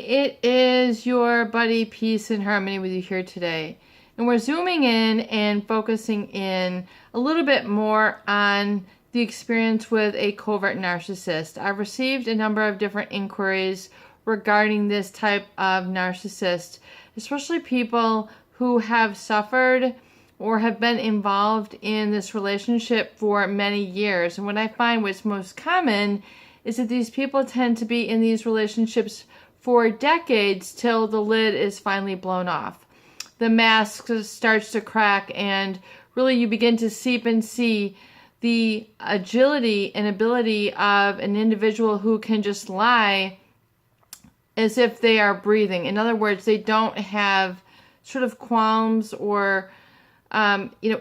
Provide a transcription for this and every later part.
it is your buddy Peace and Harmony with you here today. And we're zooming in and focusing in a little bit more on the experience with a covert narcissist. I've received a number of different inquiries regarding this type of narcissist, especially people who have suffered or have been involved in this relationship for many years. And what I find what's most common is that these people tend to be in these relationships for decades till the lid is finally blown off. The mask starts to crack and really you begin to seep and see the agility and ability of an individual who can just lie as if they are breathing. In other words, they don't have sort of qualms or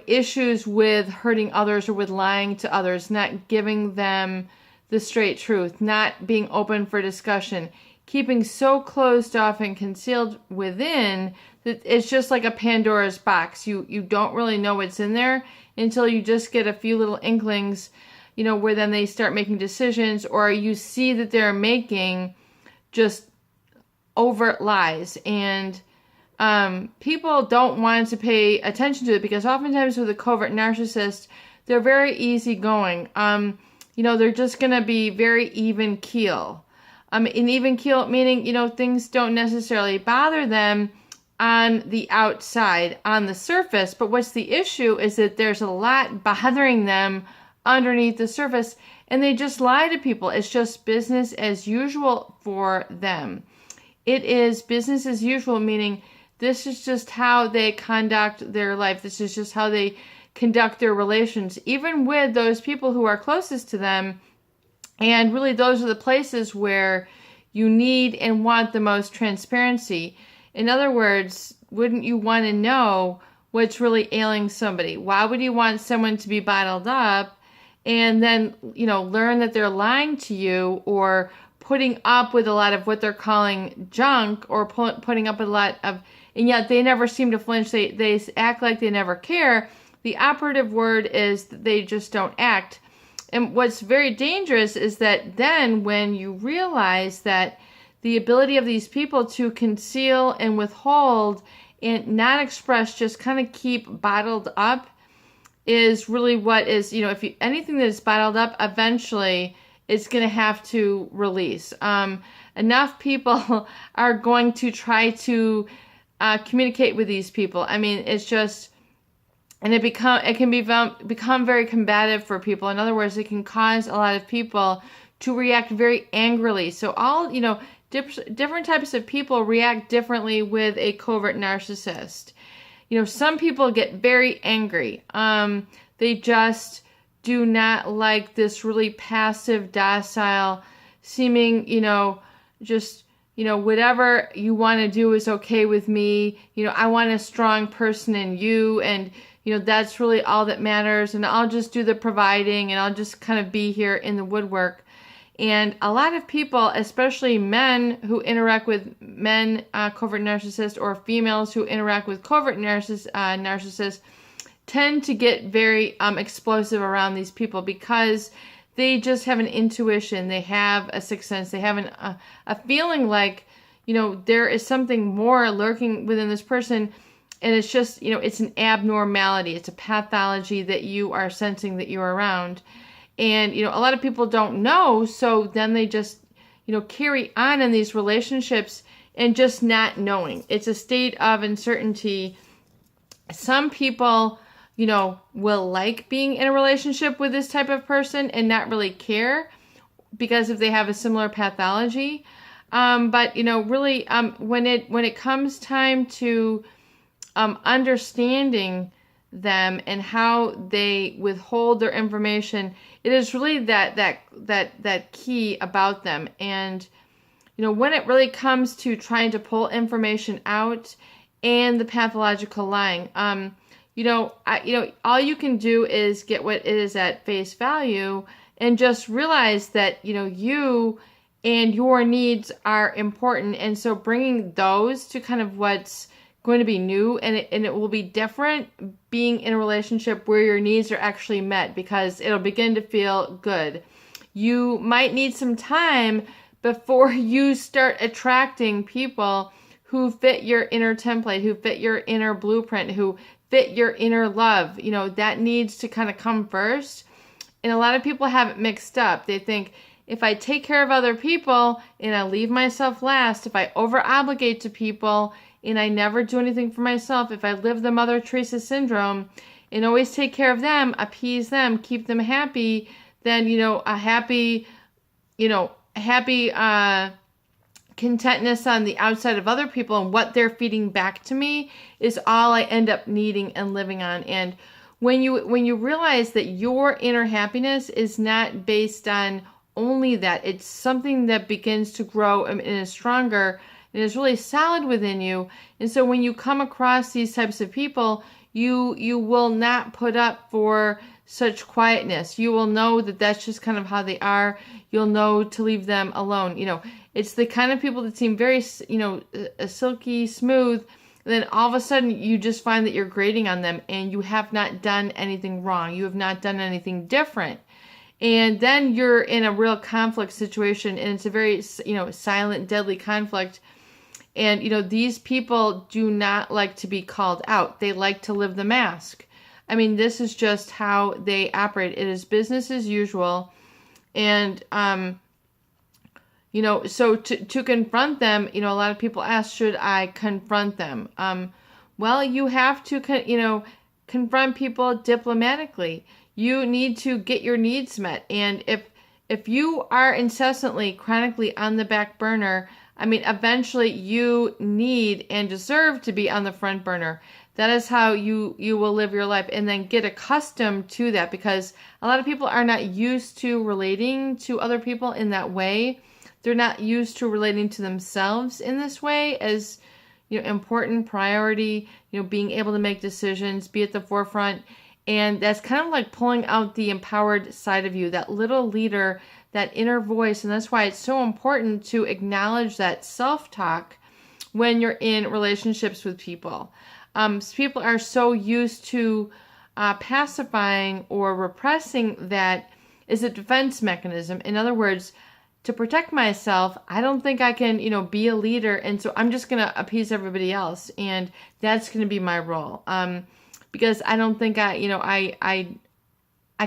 issues with hurting others or with lying to others, not giving them the straight truth, not being open for discussion, keeping so closed off and concealed within that it's just like a Pandora's box. You don't really know what's in there until you just get a few little inklings, where then they start making decisions, or you see that they're making just overt lies. And people don't want to pay attention to it because oftentimes with a covert narcissist, they're very easygoing. They're just going to be very even keel. An even keel meaning, things don't necessarily bother them on the outside, on the surface. But what's the issue is that there's a lot bothering them underneath the surface, and they just lie to people. It's just business as usual for them. It is business as usual, meaning this is just how they conduct their life. This is just how they conduct their relations, even with those people who are closest to them. And really, those are the places where you need and want the most transparency. In other words, wouldn't you want to know what's really ailing somebody? Why would you want someone to be bottled up and then, learn that they're lying to you or putting up with a lot of what they're calling junk or putting up with a lot of, and yet they never seem to flinch. They act like they never care. The operative word is that they just don't act. And what's very dangerous is that then when you realize that the ability of these people to conceal and withhold and not express, just kind of keep bottled up, is really what is, anything that is bottled up, eventually it's going to have to release. Enough people are going to try to communicate with these people. It's just, and it can become very combative for people. In other words, it can cause a lot of people to react very angrily. So all, different types of people react differently with a covert narcissist. Some people get very angry. They just do not like this really passive, docile, seeming, whatever you want to do is okay with me. I want a strong person in you, and that's really all that matters, and I'll just do the providing, and I'll just kind of be here in the woodwork. And a lot of people, especially men who interact with covert narcissists, or females who interact with covert narcissists, tend to get very explosive around these people because they just have an intuition. They have a sixth sense. They have a feeling like, there is something more lurking within this person. And it's just, it's an abnormality. It's a pathology that you are sensing that you're around. And, a lot of people don't know. So then they just, carry on in these relationships and just not knowing. It's a state of uncertainty. Some people, will like being in a relationship with this type of person and not really care because if they have a similar pathology. But, really, when it comes time to understanding them and how they withhold their information, it is really that key about them. And when it really comes to trying to pull information out and the pathological lying, all you can do is get what it is at face value and just realize that you and your needs are important. And so bringing those to kind of what's going to be new, and it will be different being in a relationship where your needs are actually met, because it'll begin to feel good. You might need some time before you start attracting people who fit your inner template, who fit your inner blueprint, who fit your inner love. You know, that needs to kind of come first. And a lot of people have it mixed up. They think, if I take care of other people and I leave myself last, if I over obligate to people and I never do anything for myself, if I live the Mother Teresa syndrome and always take care of them, appease them, keep them happy, then, you know, a happy contentness on the outside of other people and what they're feeding back to me is all I end up needing and living on. And when you realize that your inner happiness is not based on only that, it's something that begins to grow and is stronger and is really solid within you. And so when you come across these types of people, you will not put up for such quietness. You will know that that's just kind of how they are. You'll know to leave them alone. You know, it's the kind of people that seem very, you know, silky smooth. And then all of a sudden you just find that you're grating on them and you have not done anything wrong. You have not done anything different. And then you're in a real conflict situation, and it's a very, you know, silent, deadly conflict. And, you know, these people do not like to be called out. They like to live the mask. I mean, this is just how they operate. It is business as usual. And, you know, so to confront them, you know, a lot of people ask, should I confront them? Well, you have to, you know, confront people diplomatically. You need to get your needs met. And if you are incessantly, chronically on the back burner, I mean, eventually you need and deserve to be on the front burner. That is how you will live your life, and then get accustomed to that, because a lot of people are not used to relating to other people in that way. They're not used to relating to themselves in this way as, you know, important priority, you know, being able to make decisions, be at the forefront. And that's kind of like pulling out the empowered side of you, that little leader, that inner voice. And that's why it's so important to acknowledge that self-talk when you're in relationships with people. People are so used to pacifying or repressing that as a defense mechanism. In other words, to protect myself, I don't think I can, you know, be a leader. And so I'm just going to appease everybody else. And that's going to be my role. Because I don't think I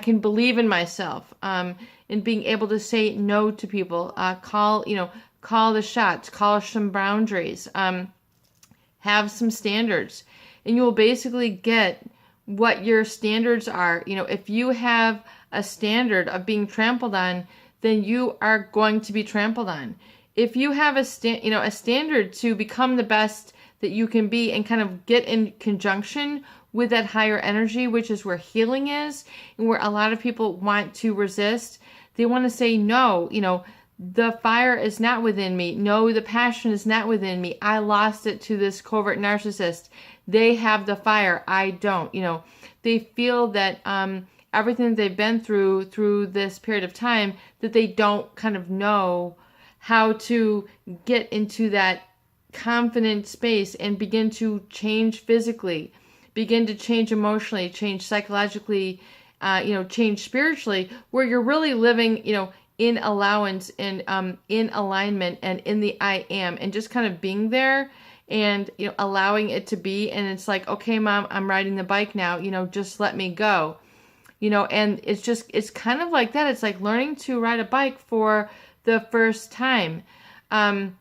can believe in myself, in being able to say no to people, call the shots, call some boundaries, have some standards, and you will basically get what your standards are. You know, if you have a standard of being trampled on, then you are going to be trampled on. If you have a standard to become the best that you can be and kind of get in conjunction with that higher energy, which is where healing is, and where a lot of people want to resist. They want to say, no, you know, the fire is not within me. No, the passion is not within me. I lost it to this covert narcissist. They have the fire. I don't. You know, they feel that everything that they've been through this period of time, that they don't kind of know how to get into that confident space and begin to change physically, begin to change emotionally, change psychologically, change spiritually, where you're really living, you know, in allowance and in alignment and in the I am, and just kind of being there and, you know, allowing it to be. And it's like, okay, Mom, I'm riding the bike now, you know, just let me go, you know. And it's kind of like that. It's like learning to ride a bike for the first time. And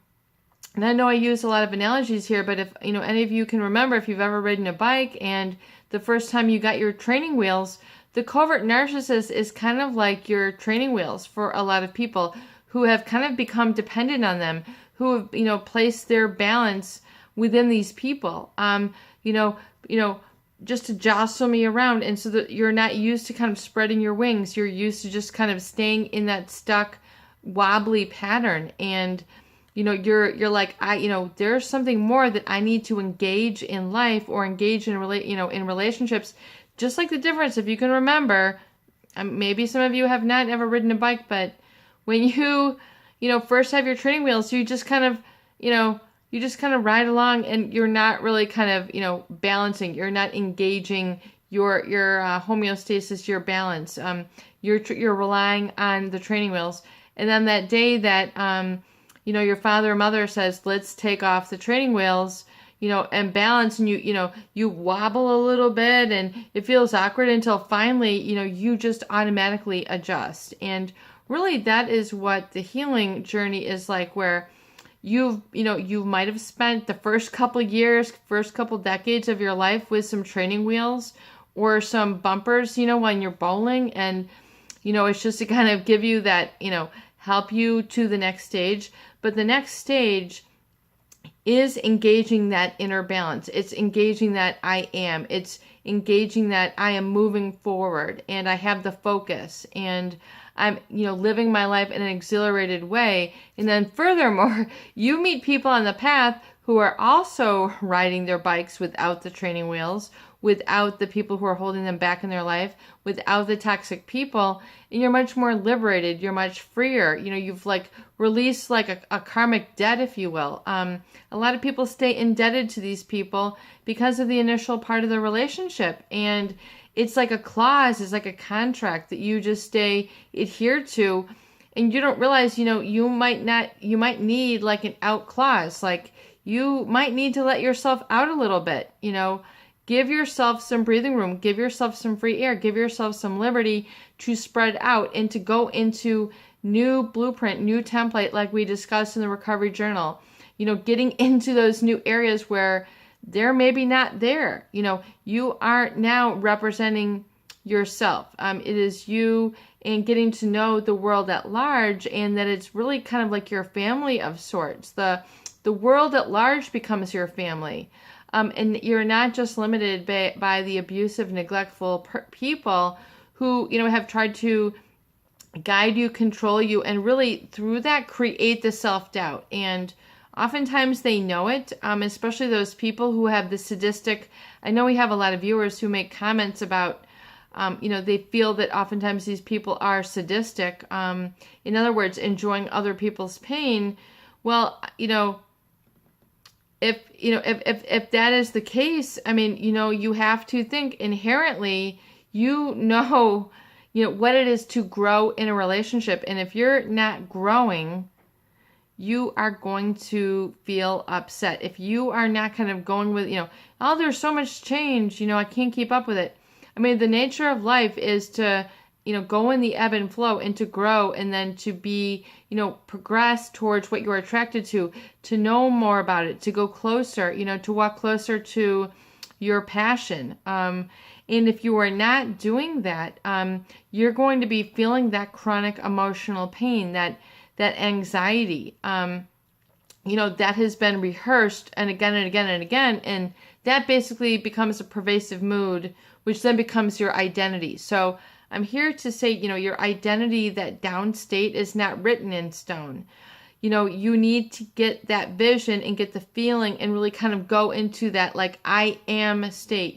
I know I use a lot of analogies here, but if, you know, any of you can remember, if you've ever ridden a bike and the first time you got your training wheels, the covert narcissist is kind of like your training wheels for a lot of people who have kind of become dependent on them, who have, you know, placed their balance within these people, just to jostle me around. And so that you're not used to kind of spreading your wings. You're used to just kind of staying in that stuck, wobbly pattern. And, you know, you're like, there's something more that I need to engage in life or engage in in relationships. Just like the difference, if you can remember, maybe some of you have not ever ridden a bike, but when you first have your training wheels, you just kind of ride along, and you're not really kind of, balancing. You're not engaging your homeostasis, your balance. You're relying on the training wheels. And then that day that, your father or mother says, let's take off the training wheels, and balance, and you wobble a little bit and it feels awkward until finally, you just automatically adjust. And really that is what the healing journey is like, where you might have spent the first couple years, first couple decades of your life with some training wheels or some bumpers, when you're bowling. And, it's just to kind of give you that, help you to the next stage. But the next stage is engaging that inner balance. It's engaging that I am. It's engaging that I am moving forward and I have the focus and I'm, living my life in an exhilarated way. And then furthermore, you meet people on the path who are also riding their bikes without the training wheels, without the people who are holding them back in their life, without the toxic people, and you're much more liberated. You're much freer. You've released a karmic debt, if you will. A lot of people stay indebted to these people because of the initial part of the relationship, and it's like a clause, it's like a contract that you just stay adhered to, and you don't realize, you might need like an out clause, like you might need to let yourself out a little bit, give yourself some breathing room, give yourself some free air, give yourself some liberty to spread out and to go into new blueprint, new template, like we discussed in the recovery journal, getting into those new areas where they're maybe not there. You are now representing yourself. It is you and getting to know the world at large, and that it's really kind of like your family of sorts. The world at large becomes your family. And you're not just limited by the abusive, neglectful people who, have tried to guide you, control you, and really through that create the self-doubt. And oftentimes they know it, especially those people who have the sadistic. I know we have a lot of viewers who make comments about, they feel that oftentimes these people are sadistic. In other words, enjoying other people's pain. Well, if that is the case, you have to think inherently, what it is to grow in a relationship. And if you're not growing, you are going to feel upset. If you are not kind of going with, oh, there's so much change, I can't keep up with it. The nature of life is to, go in the ebb and flow and to grow, and then to be, progress towards what you're attracted to know more about it, to go closer, to walk closer to your passion. And if you are not doing that, you're going to be feeling that chronic emotional pain, that anxiety, that has been rehearsed and again and again and again. And that basically becomes a pervasive mood, which then becomes your identity. So I'm here to say, your identity, that down state, is not written in stone. You need to get that vision and get the feeling and really kind of go into that, like, I am state.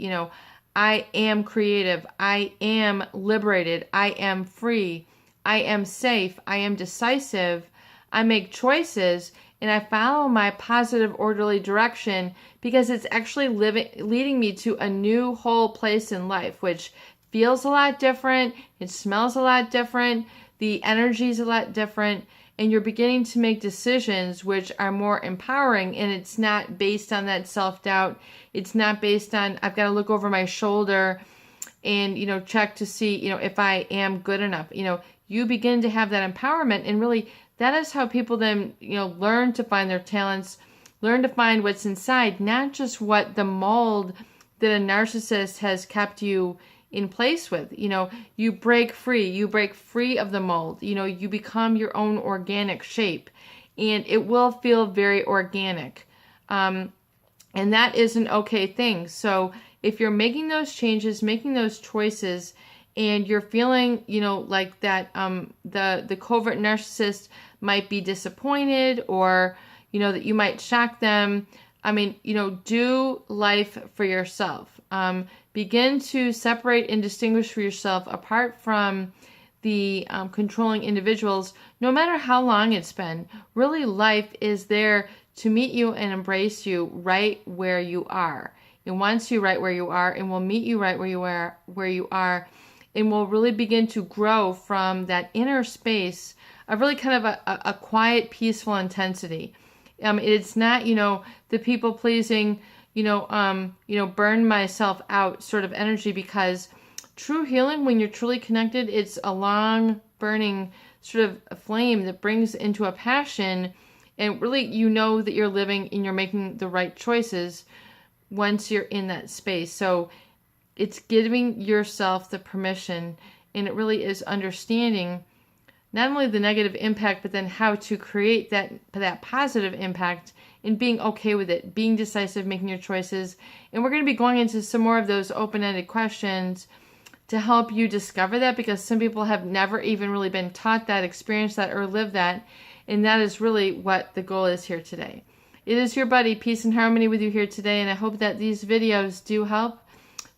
I am creative. I am liberated. I am free. I am safe. I am decisive. I make choices, and I follow my positive, orderly direction because it's actually leading me to a new whole place in life, which feels a lot different. It smells a lot different. The energy is a lot different, and you're beginning to make decisions which are more empowering, and it's not based on that self-doubt. It's not based on, I've got to look over my shoulder and, check to see, if I am good enough. You begin to have that empowerment, and really that is how people then, learn to find their talents, learn to find what's inside, not just what the mold that a narcissist has kept you in place with. You break free of the mold. You become your own organic shape, and it will feel very organic. And that is an okay thing. So if you're making those changes, making those choices, and you're feeling, like that, the covert narcissist might be disappointed, or, that you might shock them. Do life for yourself. Begin to separate and distinguish for yourself apart from the controlling individuals, no matter how long it's been. Really, life is there to meet you and embrace you right where you are. It wants you right where you are, and will meet you right where you are, and will really begin to grow from that inner space a really kind of a quiet, peaceful intensity. It's not, the people pleasing, burn myself out sort of energy, because true healing, when you're truly connected, it's a long burning sort of a flame that brings into a passion, and really that you're living and you're making the right choices once you're in that space. So it's giving yourself the permission, and it really is understanding not only the negative impact, but then how to create that positive impact, and being okay with it, being decisive, making your choices. And we're going to be going into some more of those open-ended questions to help you discover that, because some people have never even really been taught that, experienced that, or lived that. And that is really what the goal is here today. It is your buddy, Peace and Harmony, with you here today, and I hope that these videos do help.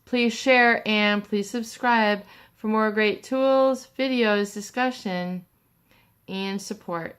Please share and please subscribe for more great tools, videos, discussion, and support.